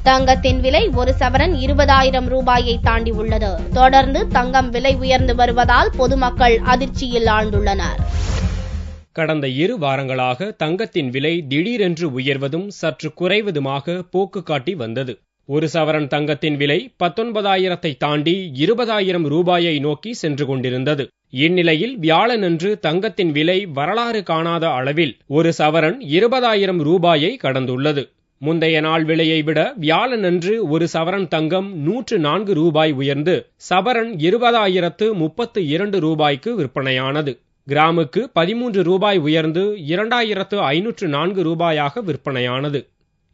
தங்கத்தின் விலை ஒரு சவரன் 20,000 ரூபாயை தாண்டி உள்ளது. தொடர்ந்து தங்கம் விலை உயர்ந்து வருவதால் பொதுமக்கள் அதிர்ச்சியில் ஆழ்ந்துள்ளனர். கடந்த 2 வாரங்களாக தங்கத்தின் விலை திடீரென்று உயர்வதும் சற்று குறைவதுமாக போக்கு காட்டி வந்தது. ஒரு சவரன் தங்கத்தின் விலை 19,000-ஐ தாண்டி 20,000 ரூபாயை நோக்கி சென்று கொண்டிருந்தது. இந்நிலையில் வியாழனன்று தங்கத்தின் விலை வரலாறு காணாத அளவில் ஒரு சவரன் 20,000 ரூபாயை கடந்துள்ளது. முந்தைய நாள் விலையை விட வியாழனன்று ஒரு சவரன் தங்கம் 104 ரூபாய் உயர்ந்து சவரன் 20,032 ரூபாய்க்கு விற்பனையானது. கிராமுக்கு 13 ரூபாய் உயர்ந்து 2,504 ரூபாயாக விற்பனையானது.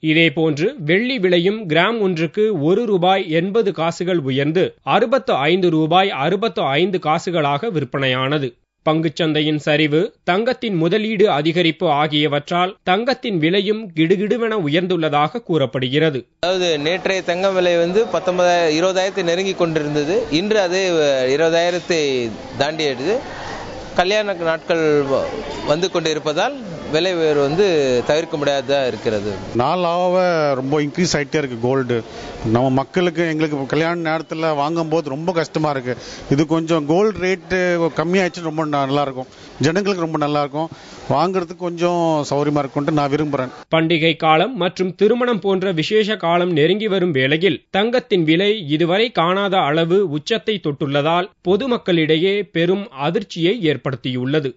இதேபோன்று வெள்ளி விலையும் கிராம் ஒன்றுக்கு 1 ரூபாய் 80 காசுகள் உயர்ந்து 65 ரூபாய் 65 காசுகளாக விற்பனையானது. பங்குச்சந்தையின் சரிவு, தங்கத்தின் முதலீடு அதிகரிப்பு ஆகியவற்றால் தங்கத்தின் விலையும் கிடுகிடுவென உயர்ந்துள்ளதாக கூறப்படுகிறது. அதாவது நேற்றைய தங்கம் விலை 20,000 நெருங்கி கொண்டிருந்தது. இன்று அது 20,000 தாண்டியது. கல்யாண நாட்கள் வந்து கொண்டு இருப்பதால் விலை உயர்வு தவிர்க்க முடியாததா இருக்கிறது. நாளாக ரொம்ப இன்க்ரீஸ் ஆகிட்டே இருக்கு கோல்டு. நம்ம மக்களுக்கு எங்களுக்கு கல்யாண நேரத்தில் வாங்கும் போது ரொம்ப கஷ்டமா இருக்கு. இது கொஞ்சம் கோல்டு ரேட்டு கம்மியாயிடுச்சு ரொம்ப நல்லா இருக்கும். ஜனங்களுக்கு ரொம்ப நல்லா இருக்கும். வாங்குறதுக்கு கொஞ்சம் சௌரியமா இருக்கும்னு நான் விரும்புறேன். பண்டிகை காலம் மற்றும் திருமணம் போன்ற விசேஷ காலம் நெருங்கி வரும் வேளையில் தங்கத்தின் விலை இதுவரை காணாத அளவு உச்சத்தை தொட்டுள்ளதால் பொதுமக்களிடையே பெரும் அதிர்ச்சியை ஏற்படுத்தியுள்ளது.